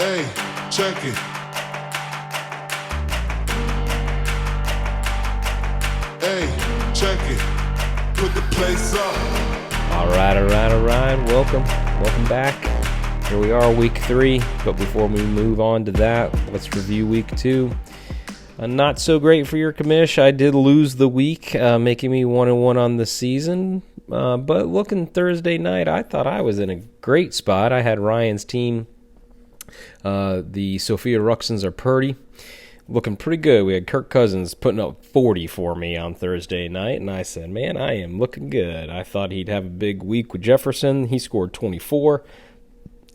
Hey, check it. Hey, check it. Put the place up. All right. Welcome back. Here we are, week 3. But before we move on to that, let's review week 2. Not so great for your commish. I did lose the week, making me 1-1 on the season. But looking Thursday night, I thought I was in a great spot. I had Ryan's team. The Sophia Ruxins are pretty. Looking pretty good. We had Kirk Cousins putting up 40 for me on Thursday night, and I said, man, I am looking good. I thought he'd have a big week with Jefferson. He scored 24.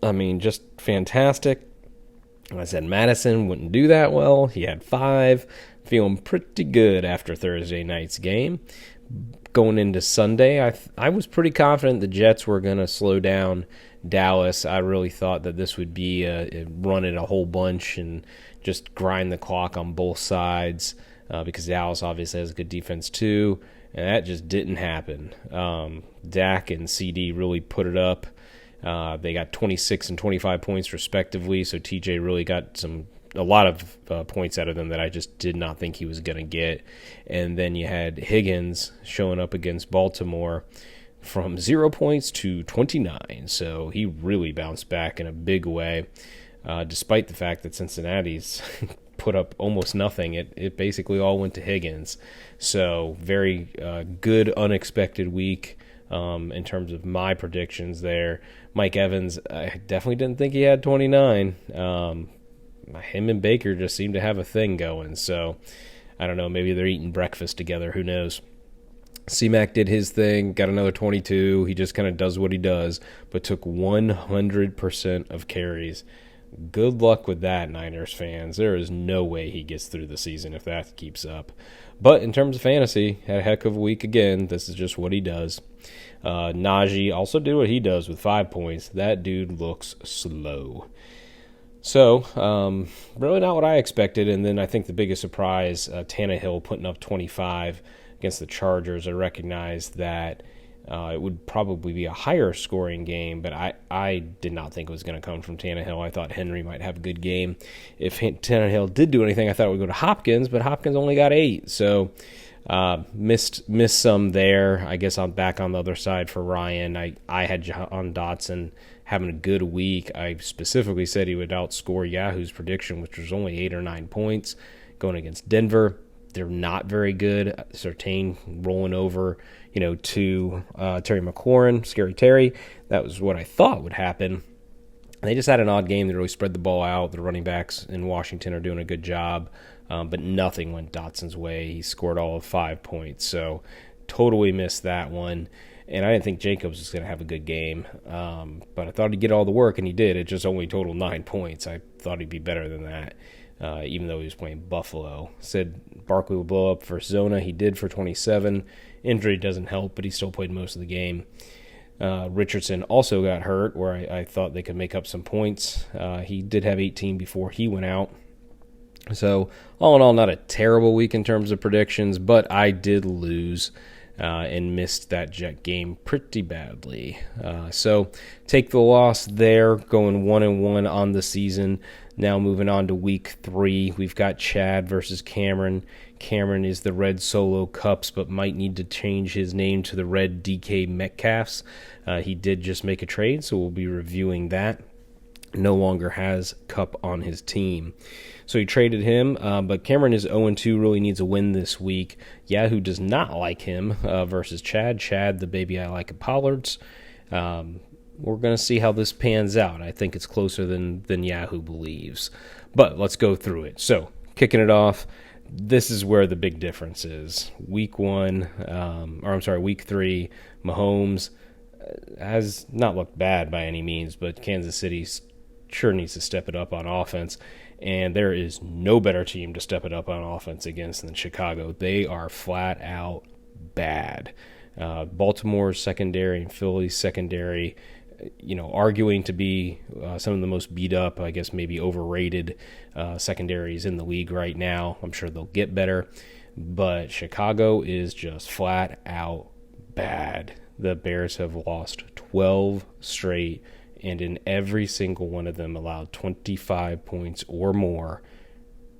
I mean, just fantastic. I said Madison wouldn't do that well. He had 5. Feeling pretty good after Thursday night's game. Going into Sunday, I was pretty confident the Jets were going to slow down Dallas. I really thought that this would be run it a whole bunch and just grind the clock on both sides because Dallas obviously has a good defense too, and that just didn't happen. Dak and CD really put it up. They got 26 and 25 points respectively, so TJ really got a lot of points out of them that I just did not think he was going to get. And then you had Higgins showing up against Baltimore from 0 points to 29, so he really bounced back in a big way, despite the fact that Cincinnati's put up almost nothing. It basically all went to Higgins. So very good, unexpected week in terms of my predictions there. Mike Evans, I definitely didn't think he had 29. Him and Baker just seem to have a thing going. So I don't know, maybe they're eating breakfast together. Who knows? C-Mac did his thing, got another 22. He just kind of does what he does, but took 100% of carries. Good luck with that, Niners fans. There is no way he gets through the season if that keeps up. But in terms of fantasy, had a heck of a week again. This is just what he does. Najee also did what he does with 5 points. That dude looks slow. So, really not what I expected. And then I think the biggest surprise, Tannehill putting up 25 against the Chargers. I recognized that it would probably be a higher scoring game, but I did not think it was going to come from Tannehill. I thought Henry might have a good game. If Tannehill did do anything, I thought it would go to Hopkins, but Hopkins only got 8. So missed some there. I guess I'm back on the other side for Ryan. I had John Dotson having a good week. I specifically said he would outscore Yahoo's prediction, which was only 8 or 9 points going against Denver. They're not very good. Surtain rolling over, to Terry McLaurin, Scary Terry. That was what I thought would happen. And they just had an odd game. They really spread the ball out. The running backs in Washington are doing a good job, but nothing went Dotson's way. He scored all of 5 points, so totally missed that one. And I didn't think Jacobs was going to have a good game, but I thought he'd get all the work, and he did. It just only totaled 9 points. I thought he'd be better than that. Even though he was playing Buffalo. Said Barkley would blow up for Zona. He did for 27. Injury doesn't help, but he still played most of the game. Richardson also got hurt, where I thought they could make up some points. He did have 18 before he went out. So, all in all, not a terrible week in terms of predictions, but I did lose and missed that Jet game pretty badly. So, take the loss there, going 1-1 on the season. Now moving on to week 3, we've got Chad versus Cameron. Cameron is the Red Solo Cups, but might need to change his name to the Red DK Metcalfs. He did just make a trade, so we'll be reviewing that. No longer has Cup on his team. So he traded him, but Cameron is 0-2, really needs a win this week. Yahoo does not like him versus Chad. Chad, the baby I like at Pollards. We're going to see how this pans out. I think it's closer than Yahoo believes. But let's go through it. So, kicking it off, this is where the big difference is. Week 3, Mahomes has not looked bad by any means, but Kansas City sure needs to step it up on offense. And there is no better team to step it up on offense against than Chicago. They are flat out bad. Baltimore's secondary and Philly's secondary, arguing to be some of the most beat up, I guess maybe overrated secondaries in the league right now. I'm sure they'll get better, but Chicago is just flat out bad. The Bears have lost 12 straight and in every single one of them allowed 25 points or more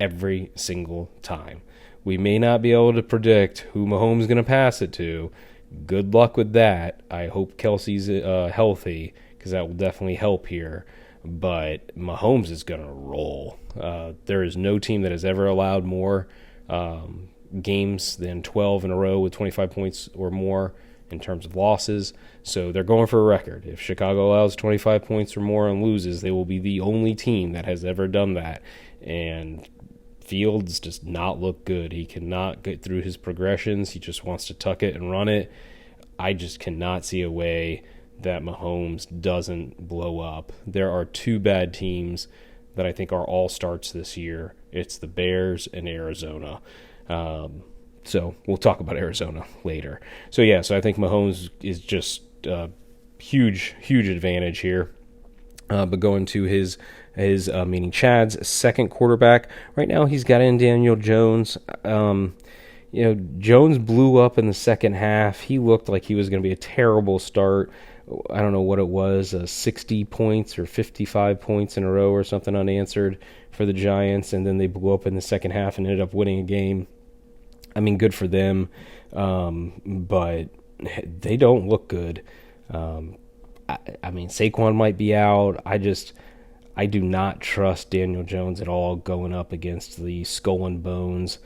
every single time. We may not be able to predict who Mahomes is going to pass it to. Good luck with that. I hope Kelsey's healthy, because that will definitely help here. But Mahomes is going to roll. There is no team that has ever allowed more games than 12 in a row with 25 points or more in terms of losses. So they're going for a record. If Chicago allows 25 points or more and loses, they will be the only team that has ever done that. And Fields does not look good. He cannot get through his progressions. He just wants to tuck it and run it. I just cannot see a way that Mahomes doesn't blow up. There are two bad teams that I think are all starts this year. It's the Bears and Arizona. So we'll talk about Arizona later. So I think Mahomes is just a huge advantage here. But going to his meaning Chad's second quarterback. Right now he's got in Daniel Jones. Jones blew up in the second half. He looked like he was going to be a terrible start. I don't know what it was, 60 points or 55 points in a row or something unanswered for the Giants, and then they blew up in the second half and ended up winning a game. I mean, good for them, but they don't look good. I mean, Saquon might be out. I do not trust Daniel Jones at all going up against the skull and bones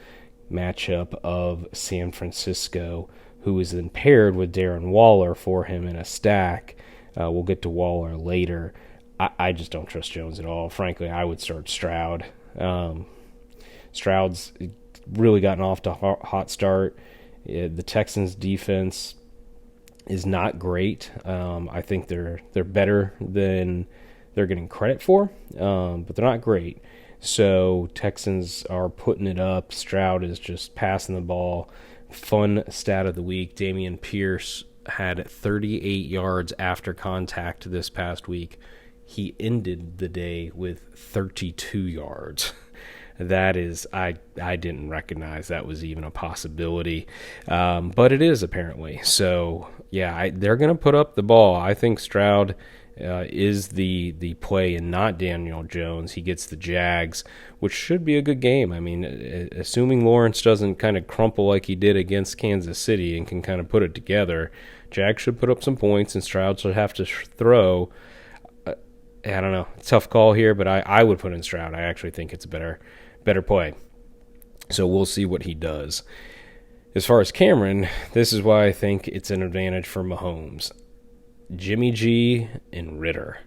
matchup of San Francisco, who is then paired with Darren Waller for him in a stack. We'll get to Waller later. I just don't trust Jones at all. Frankly, I would start Stroud. Stroud's really gotten off to a hot start. The Texans' defense is not great. I think they're better than they're getting credit for, but they're not great. So Texans are putting it up. Stroud is just passing the ball. Fun stat of the week, Dameon Pierce had 38 yards after contact this past week. He ended the day with 32 yards. That is, I didn't recognize that was even a possibility, but it is apparently. So, they're going to put up the ball. I think Stroud is the play and not Daniel Jones. He gets the Jags, which should be a good game. I mean, assuming Lawrence doesn't kind of crumple like he did against Kansas City and can kind of put it together, Jags should put up some points and Stroud should have to throw. I don't know. Tough call here, but I would put in Stroud. I actually think it's a better play. So we'll see what he does. As far as Cameron, this is why I think it's an advantage for Mahomes. Jimmy G and Ritter.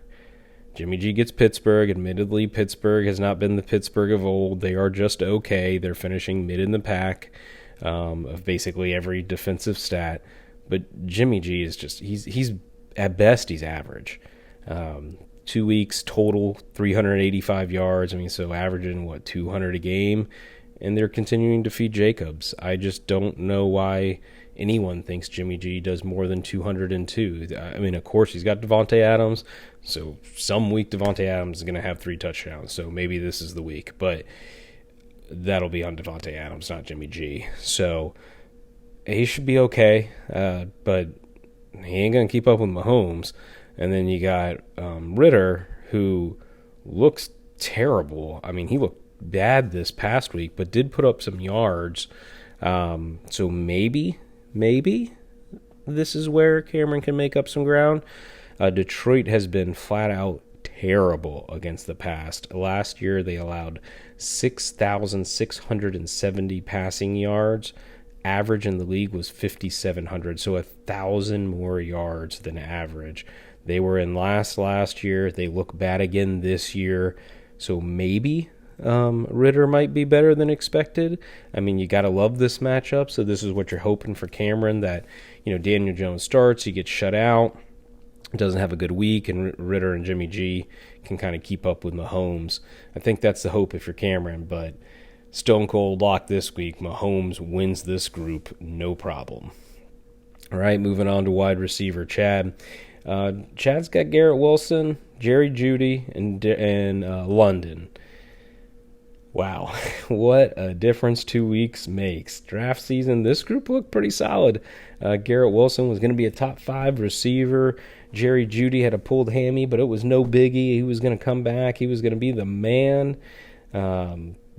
Jimmy G gets Pittsburgh. Admittedly, Pittsburgh has not been the Pittsburgh of old. They are just okay. They're finishing mid in the pack of basically every defensive stat. But Jimmy G is just, he's at best, he's average. 2 weeks total, 385 yards. I mean, so averaging, 200 a game. And they're continuing to feed Jacobs. I just don't know why anyone thinks Jimmy G does more than 202. I mean, of course, he's got Devontae Adams. So some week Devontae Adams is going to have 3 touchdowns. So maybe this is the week. But that'll be on Devontae Adams, not Jimmy G. So he should be okay. But he ain't going to keep up with Mahomes. And then you got Ritter, who looks terrible. I mean, he looked bad this past week, but did put up some yards. So maybe this is where Cameron can make up some ground. Detroit has been flat out terrible against the pass. Last year, they allowed 6,670 passing yards. Average in the league was 5,700, so 1,000 more yards than average. They were in last year. They look bad again this year. So maybe Ritter might be better than expected. I mean, you got to love this matchup. So this is what you're hoping for Cameron, that, Daniel Jones starts, he gets shut out, doesn't have a good week, and Ritter and Jimmy G can kind of keep up with Mahomes. I think that's the hope if you're Cameron, but stone cold lock this week, Mahomes wins this group, no problem. All right, moving on to wide receiver Chad. Chad's got Garrett Wilson, Jerry Jeudy, and London. Wow, what a difference 2 weeks makes. Draft season, this group looked pretty solid. Garrett Wilson was going to be a top 5 receiver. Jerry Jeudy had a pulled hammy, but it was no biggie. He was going to come back. He was going to be the man.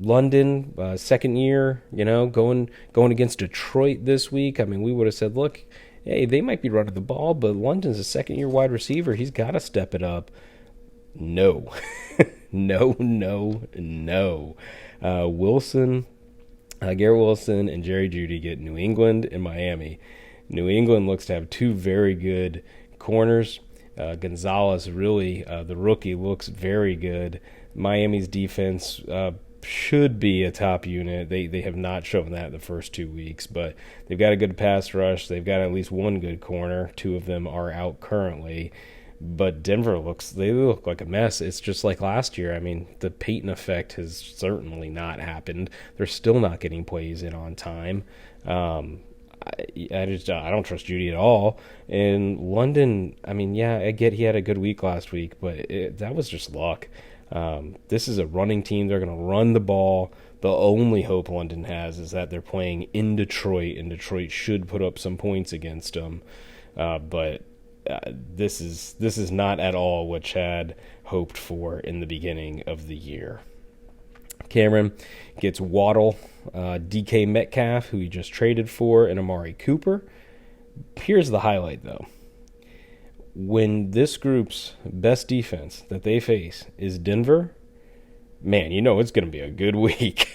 London, second year, going against Detroit this week. I mean, we would have said, look, hey, they might be running the ball, but London's a second-year wide receiver. He's got to step it up. No. No. Garrett Wilson and Jerry Jeudy get New England and Miami. New England looks to have two very good corners. Gonzalez, really, the rookie, looks very good. Miami's defense should be a top unit. They have not shown that the first 2 weeks, but they've got a good pass rush. They've got at least one good corner. Two of them are out currently. But Denver look like a mess. It's just like last year. I mean, the Peyton effect has certainly not happened. They're still not getting plays in on time. I don't trust Jeudy at all. And London, I mean, yeah, I get he had a good week last week, but that was just luck. This is a running team. They're going to run the ball. The only hope London has is that they're playing in Detroit, and Detroit should put up some points against them. But this is not at all what Chad hoped for in the beginning of the year. Cameron gets Waddle, DK Metcalf, who he just traded for, and Amari Cooper. Here's the highlight, though. When this group's best defense that they face is Denver, man, it's going to be a good week.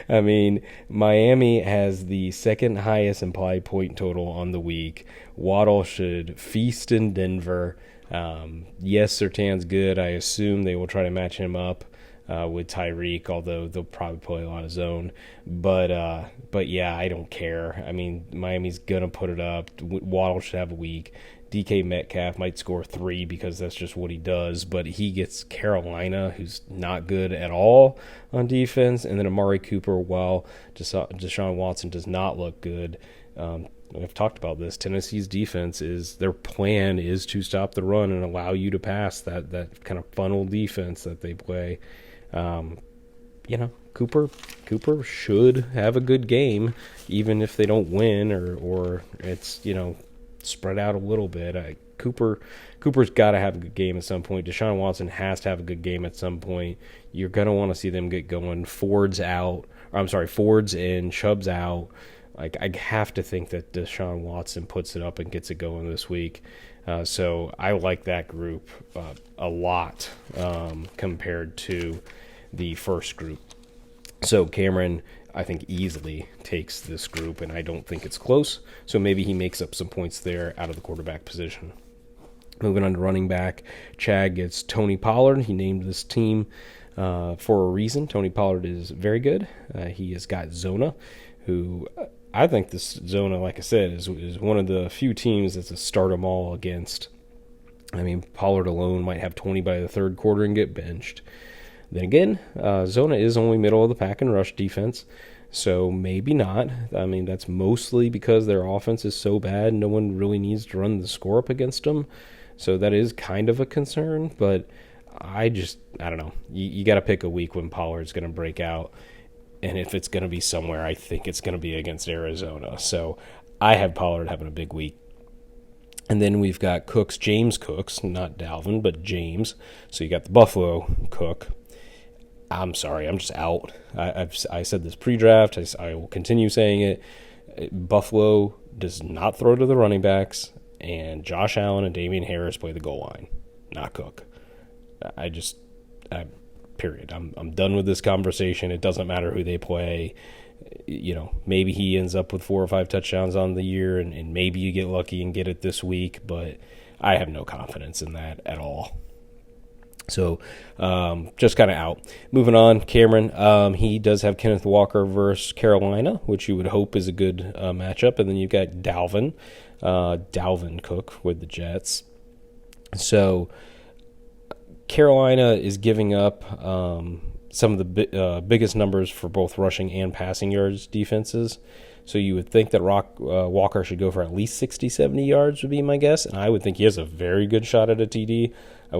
I mean, Miami has the second highest implied point total on the week. Waddle should feast in Denver. Yes, Surtain's good. I assume they will try to match him up with Tyreek, although they'll probably play a lot of zone. But yeah, I don't care. I mean, Miami's going to put it up. Waddle should have a week. DK Metcalf might score 3 because that's just what he does, but he gets Carolina, who's not good at all on defense, and then Amari Cooper, while Deshaun Watson does not look good. We've talked about this. Tennessee's defense their plan is to stop the run and allow you to pass, that kind of funnel defense that they play. Cooper should have a good game, even if they don't win or it's, spread out a little bit. Cooper's got to have a good game at some point. Deshaun Watson has to have a good game at some point. You're going to want to see them get going. Ford's and Chubb's out. I have to think that Deshaun Watson puts it up and gets it going this week. So I like that group a lot compared to the first group. So Cameron, I think, easily takes this group, and I don't think it's close. So maybe he makes up some points there out of the quarterback position. Moving on to running back, Chad gets Tony Pollard. He named this team for a reason. Tony Pollard is very good. He has got Zona, who I think this Zona, like I said, is one of the few teams that's a start 'em all against. I mean, Pollard alone might have 20 by the third quarter and get benched. Then again, Zona is only middle of the pack in rush defense, so maybe not. I mean, that's mostly because their offense is so bad, no one really needs to run the score up against them. So that is kind of a concern, but I don't know. You got to pick a week when Pollard's going to break out, and if it's going to be somewhere, I think it's going to be against Arizona. So I have Pollard having a big week. And then we've got James Cooks, not Dalvin, but James. So you got the Buffalo Cook. I'm sorry, I'm just out. I said this pre-draft. I will continue saying it. Buffalo does not throw to the running backs, and Josh Allen and Damian Harris play the goal line, not Cook. Period. I'm done with this conversation. It doesn't matter who they play. Maybe he ends up with 4 or 5 touchdowns on the year, and maybe you get lucky and get it this week, but I have no confidence in that at all. So just kind of out. Moving on, Cameron, he does have Kenneth Walker versus Carolina, which you would hope is a good matchup. And then you've got Dalvin Cook with the Jets. So Carolina is giving up some of the biggest numbers for both rushing and passing yards defenses. So you would think that Walker should go for at least 60, 70 yards would be my guess. And I would think he has a very good shot at a TD. I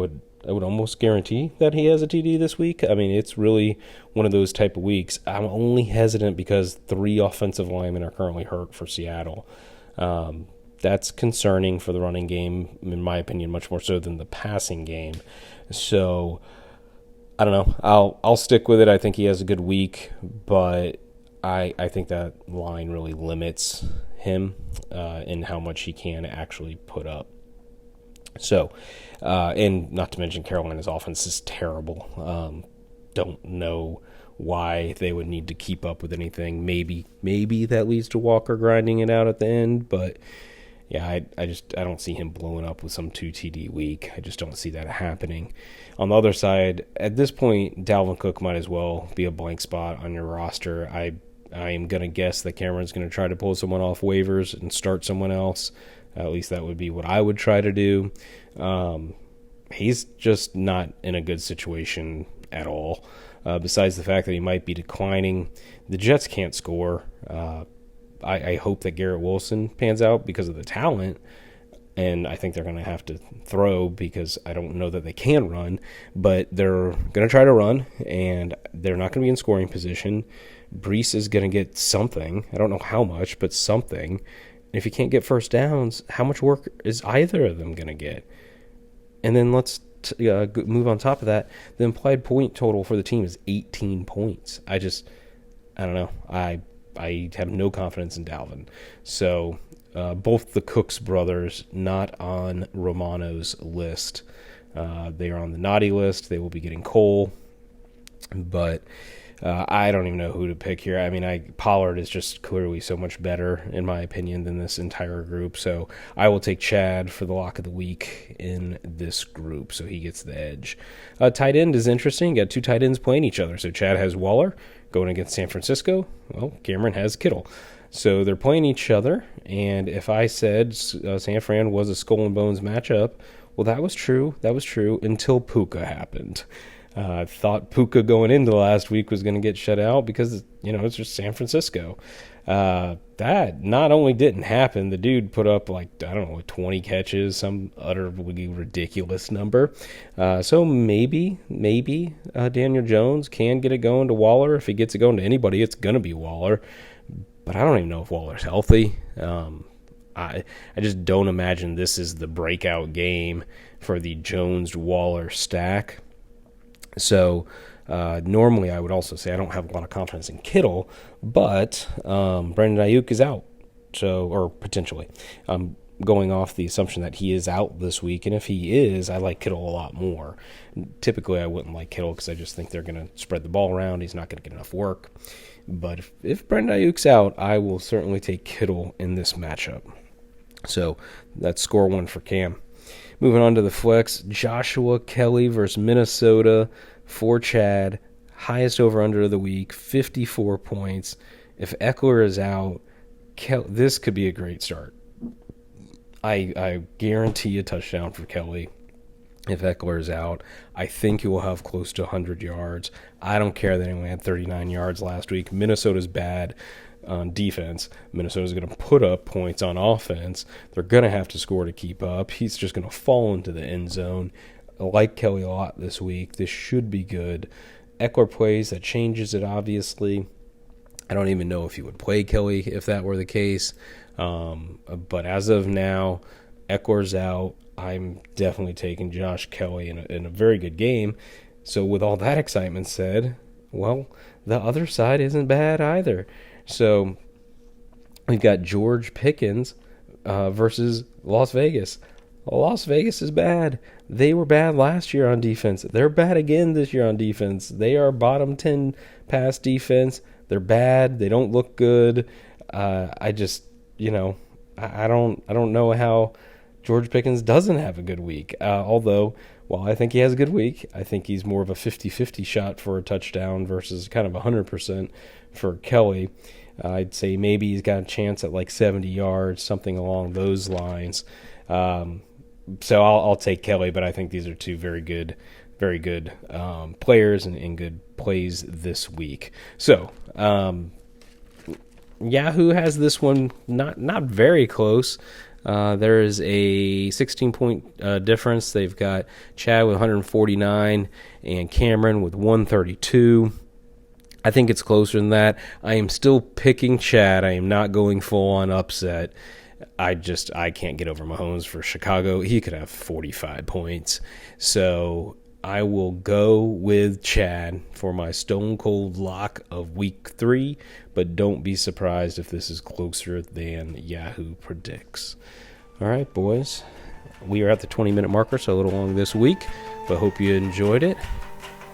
would almost guarantee that he has a TD this week. I mean, it's really one of those type of weeks. I'm only hesitant because 3 offensive linemen are currently hurt for Seattle. that's concerning for the running game, in my opinion, much more so than the passing game. So I don't know. I'll stick with it. I think he has a good week, but I think that line really limits him in how much he can actually put up. So, and not to mention Carolina's offense is terrible. Don't know why they would need to keep up with anything. Maybe that leads to Walker grinding it out at the end, but yeah, I don't see him blowing up with some 2 TD week. I just don't see that happening. On the other side, at this point, Dalvin Cook might as well be a blank spot on your roster. I am going to guess that Cameron's going to try to pull someone off waivers and start someone else. At least that would be what I would try to do. He's just not in a good situation at all. Besides the fact that he might be declining, the Jets can't score. I hope that Garrett Wilson pans out because of the talent, and I think they're going to have to throw because I don't know that they can run, but they're going to try to run, and they're not going to be in scoring position. Brees is going to get something. I don't know how much, but something. And if you can't get first downs, how much work is either of them going to get? And then let's move on top of that. The implied point total for the team is 18 points. I don't know. I have no confidence in Dalvin. So both the Cooks brothers not on Romano's list. They are on the naughty list. They will be getting Cole. But I don't even know who to pick here. I mean, Pollard is just clearly so much better, in my opinion, than this entire group. So I will take Chad for the lock of the week in this group. So he gets the edge. Tight end is interesting. You got 2 tight ends playing each other. So Chad has Waller going against San Francisco. Well, Cameron has Kittle. So they're playing each other. And if I said San Fran was a skull and bones matchup, well, that was true. That was true until Puka happened. I thought Puka going into last week was going to get shut out because, it's just San Francisco. That not only didn't happen, the dude put up 20 catches, some utterly ridiculous number. So maybe Daniel Jones can get it going to Waller. If he gets it going to anybody, it's going to be Waller. But I don't even know if Waller's healthy. I just don't imagine this is the breakout game for the Jones-Waller stack. So normally I would also say I don't have a lot of confidence in Kittle, but Brandon Ayuk is out, or potentially. I'm going off the assumption that he is out this week, and if he is, I like Kittle a lot more. Typically I wouldn't like Kittle because I just think they're going to spread the ball around. He's not going to get enough work. But if Brandon Ayuk's out, I will certainly take Kittle in this matchup. So that's score 1 for Cam. Moving on to the flex, Joshua Kelly versus Minnesota for Chad. Highest over-under of the week, 54 points. If Eckler is out, this could be a great start. I guarantee a touchdown for Kelly if Eckler is out. I think he will have close to 100 yards. I don't care that he only had 39 yards last week. Minnesota's bad on defense. Minnesota's going to put up points on offense. They're going to have to score to keep up. He's just going to fall into the end zone. I like Kelly a lot this week. This should be good. Eckler plays. That changes it, obviously. I don't even know if he would play Kelly if that were the case. But as of now, Eckler's out. I'm definitely taking Josh Kelly in a very good game. So with all that excitement said, well, the other side isn't bad either. So we've got George Pickens versus Las Vegas. Las Vegas is bad. They were bad last year on defense. They're bad again this year on defense. They are bottom 10 pass defense. They're bad. They don't look good. I don't know how George Pickens doesn't have a good week. Although, while I think he has a good week, I think he's more of a 50-50 shot for a touchdown versus kind of 100% for Kelly. I'd say maybe he's got a chance at 70 yards, something along those lines. So I'll take Kelly, but I think these are two very good players and good plays this week. So Yahoo has this one not very close. There is a 16-point difference. They've got Chad with 149 and Cameron with 132. I think it's closer than that. I am still picking Chad. I am not going full on upset. I can't get over Mahomes for Chicago. He could have 45 points. So I will go with Chad for my stone cold lock of week 3, but don't be surprised if this is closer than Yahoo predicts. All right, boys. We are at the 20-minute marker, so a little long this week, but hope you enjoyed it.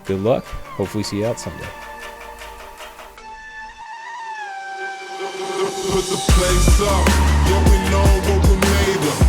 Good luck. Hopefully see you out someday. Put the place up, yeah, we know what we made of.